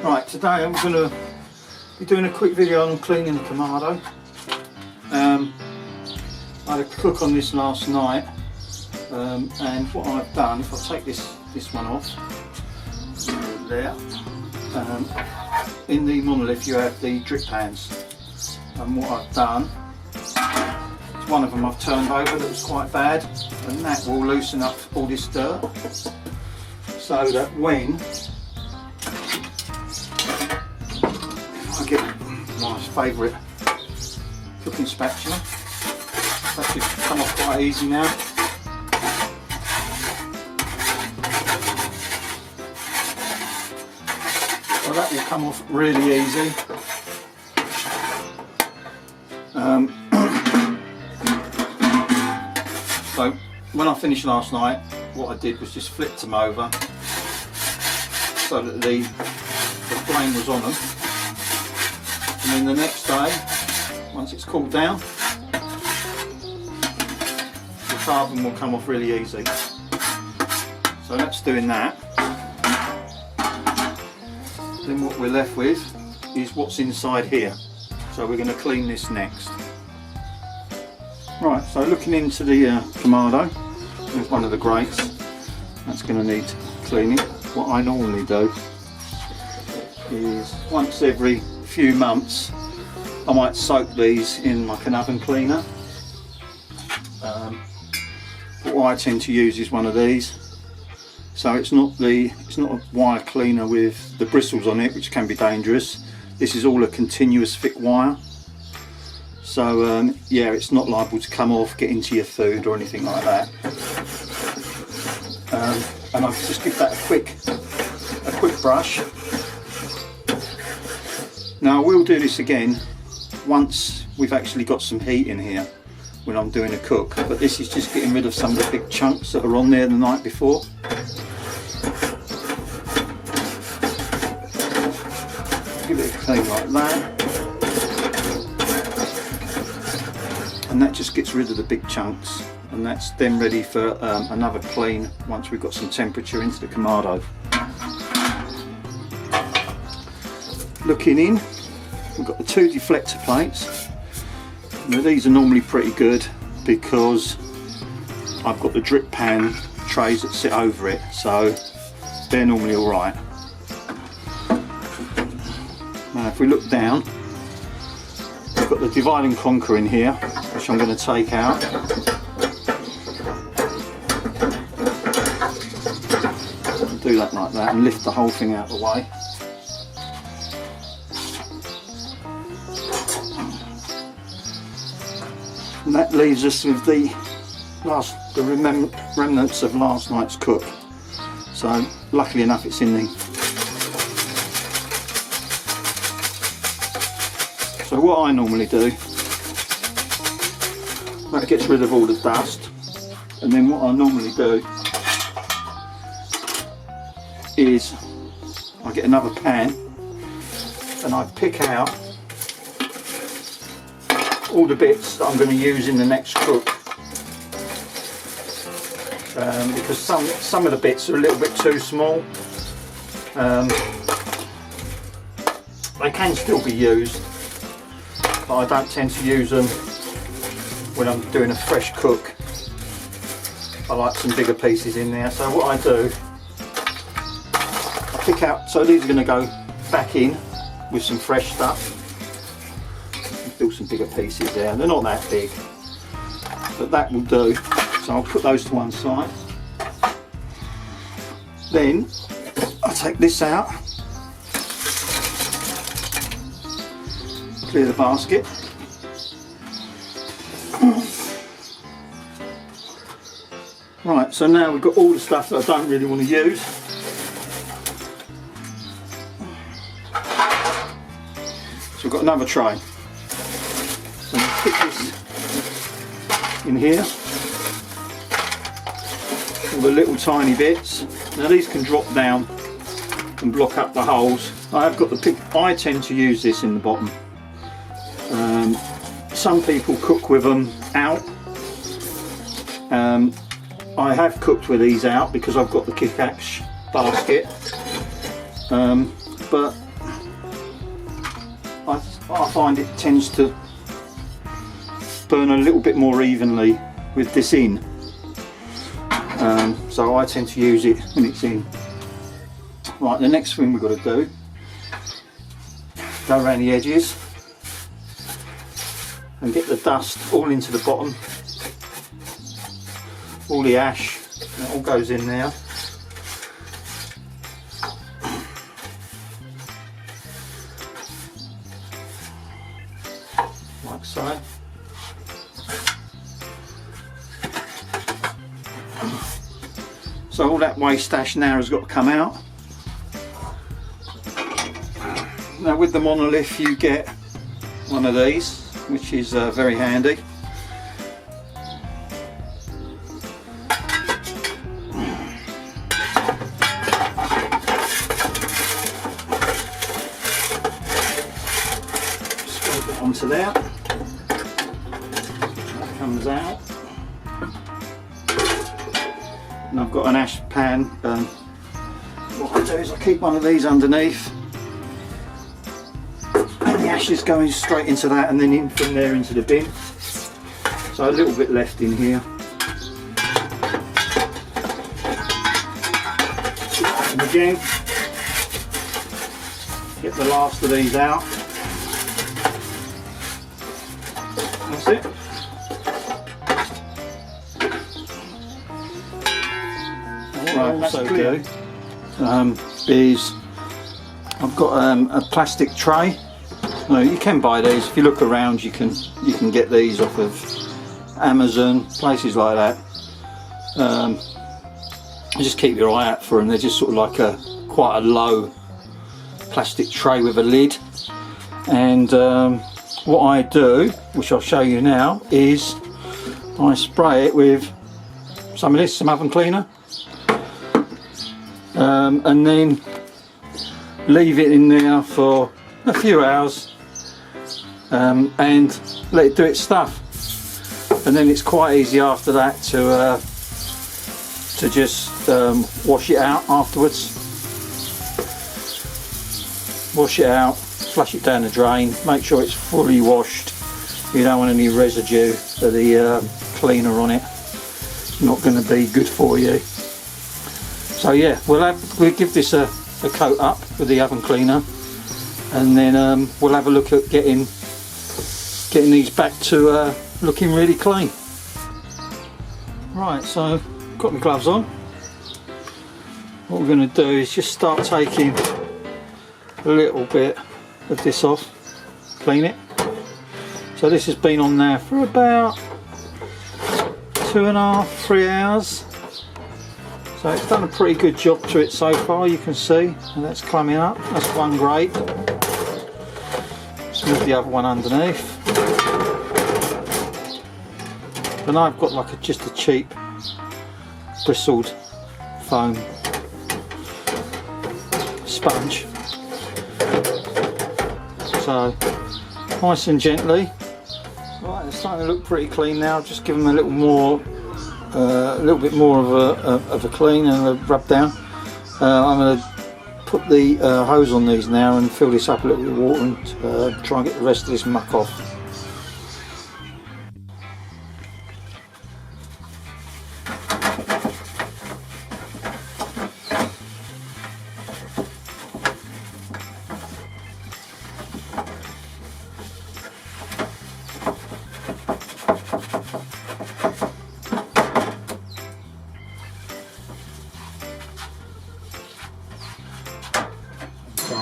Right, today I'm going to be doing a quick video on cleaning the Kamado. I had a cook on this last night, and what I've done, if I take this one off, there, in the monolith you have the drip pans, and what I've done, one of them I've turned over that was quite bad, and that will loosen up all this dirt, so that when I get my favourite cooking spatula, that should come off quite easy now. So that will come off really easy. So when I finished last night, what I did was just flipped them over so that the flame was on them, and then the next day, once it's cooled down, the carbon will come off really easy. So that's doing that. Then what we're left with is what's inside here. So we're going to clean this next. Right, so looking into the Kamado, there's one of the grates. That's going to need cleaning. What I normally do is once every few months I might soak these in like an oven cleaner. But what I tend to use is one of these. So it's not a wire cleaner with the bristles on it, which can be dangerous. This is all a continuous thick wire. So yeah, it's not liable to come off, get into your food or anything like that. And I'll just give that a quick brush. Now I will do this again once we've actually got some heat in here when I'm doing a cook, but this is just getting rid of some of the big chunks that are on there the night before. Give it a clean like that. And that just gets rid of the big chunks, and that's then ready for another clean once we've got some temperature into the Kamado. Looking in, we've got the two deflector plates. Now these are normally pretty good because I've got the drip pan trays that sit over it, so they're normally alright. Now if we look down, we've got the divide and conquer in here, which I'm going to take out. Do that like that and lift the whole thing out of the way. And that leaves us with the remnants of last night's cook. So luckily enough it's in the. So what I normally do, that gets rid of all the dust, and then what I normally do is I get another pan and I pick out all the bits that I'm going to use in the next cook, because some of the bits are a little bit too small. They can still be used, but I don't tend to use them when I'm doing a fresh cook. I like some bigger pieces in there, so what I do, I pick out, so these are going to go back in with some fresh stuff. Still some bigger pieces there, they're not that big, but that will do. So I'll put those to one side. Then I'll take this out, clear the basket. Right, so now we've got all the stuff that I don't really want to use. So we've got another tray. So I'm going to stick this in here. All the little tiny bits. Now these can drop down and block up the holes. I've got the pick. I tend to use this in the bottom. Some people cook with them out. I have cooked with these out because I've got the kick-axe basket, but I find it tends to burn a little bit more evenly with this in. So I tend to use it when it's in. Right, the next thing we've got to do, go around the edges and get the dust all into the bottom, all the ash, it all goes in there. Like so. So all that waste ash now has got to come out. Now with the monolith you get one of these, which is very handy. Scrape it onto there. That comes out. And I've got an ash pan. What I do is I keep one of these underneath. And the ash is going straight into that and then in from there into the bin. So a little bit left in here. And again, get the last of these out. That's it. What I also do is I've got a plastic tray. No, you can buy these. If you look around, you can get these off of Amazon, places like that. Just keep your eye out for them. They're just sort of like quite a low plastic tray with a lid. And what I do, which I'll show you now, is I spray it with some of this, some oven cleaner, and then leave it in there for a few hours. And let it do its stuff, and then it's quite easy after that to just wash it out afterwards. Wash it out, flush it down the drain, make sure it's fully washed. You don't want any residue of the cleaner on it. Not going to be good for you. So yeah, we'll give this a coat up with the oven cleaner, and then we'll have a look at getting these back to looking really clean. Right, so got my gloves on. What we're going to do is just start taking a little bit of this off, clean it. So this has been on there for about 2.5 to 3 hours. So it's done a pretty good job to it so far, you can see, and that's coming up. That's one grate. Let's move the other one underneath. And I've got like just a cheap bristled foam sponge. So nice and gently. Right, they're starting to look pretty clean now. Just give them a little bit more of a clean and a rub down. I'm going to put the hose on these now and fill this up a little bit of water and try and get the rest of this muck off.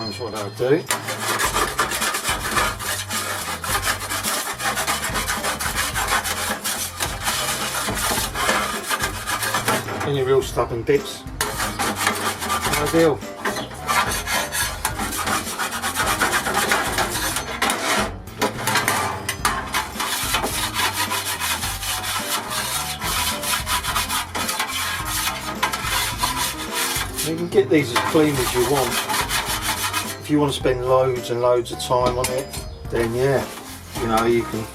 That's what I'll do. Any real stubborn bits, ideal. You can get these as clean as you want. If you want to spend loads and loads of time on it, then yeah, you know, you can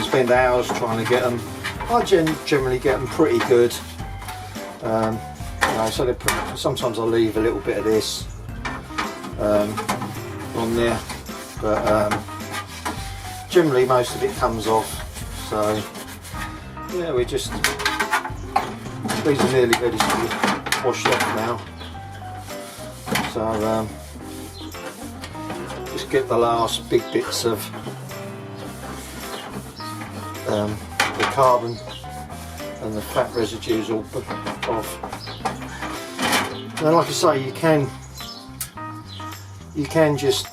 spend hours trying to get them. I generally get them pretty good. You know, so sometimes I leave a little bit of this on there, but generally most of it comes off. So yeah, we just, these are nearly ready to be washed off now. So just get the last big bits of the carbon and the fat residues all off. Now, like I say, you can just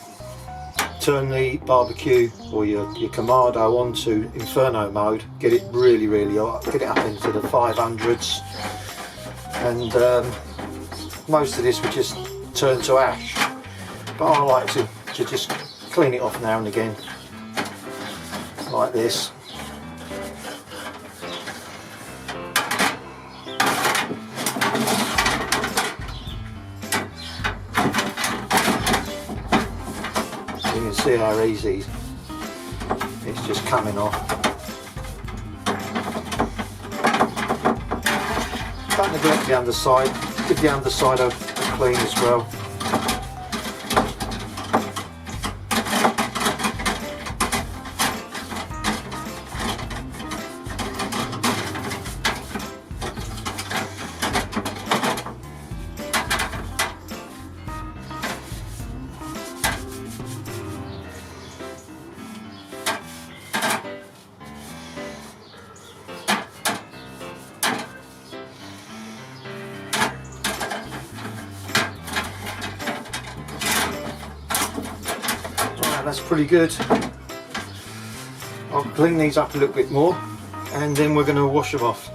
turn the barbecue or your Kamado onto inferno mode, get it really hot, get it up into the 500s, and most of this would just turn to ash. But I like to just clean it off now and again, like this. You can see how easy it's just coming off. Don't neglect the underside, give the underside a clean as well. That's pretty good. I'll clean these up a little bit more and then we're going to wash them off.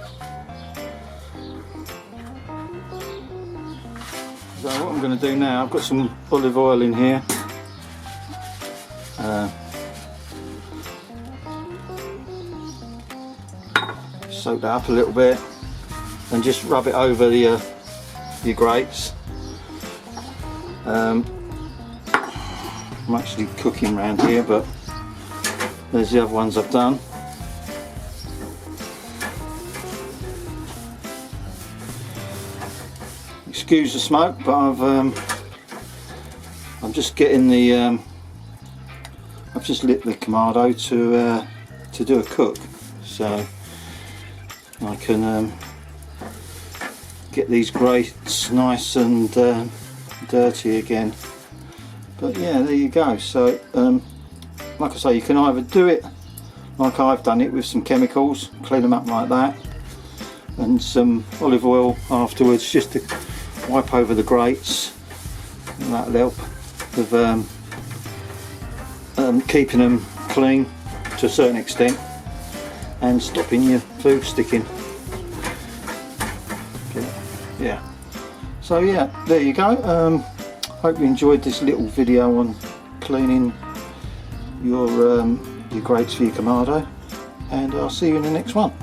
So what I'm going to do now, I've got some olive oil in here. Soak that up a little bit and just rub it over your grates. I'm actually cooking around here, but there's the other ones I've done. Excuse the smoke, but I'm just getting the I've just lit the Kamado to do a cook, so I can get these grates nice and dirty again. But yeah, there you go. So like I say, you can either do it like I've done it with some chemicals, clean them up like that, and some olive oil afterwards just to wipe over the grates, and that'll help with keeping them clean to a certain extent and stopping your food sticking. Yeah, so yeah, there you go. Hope you enjoyed this little video on cleaning your grates for your Kamado, and I'll see you in the next one.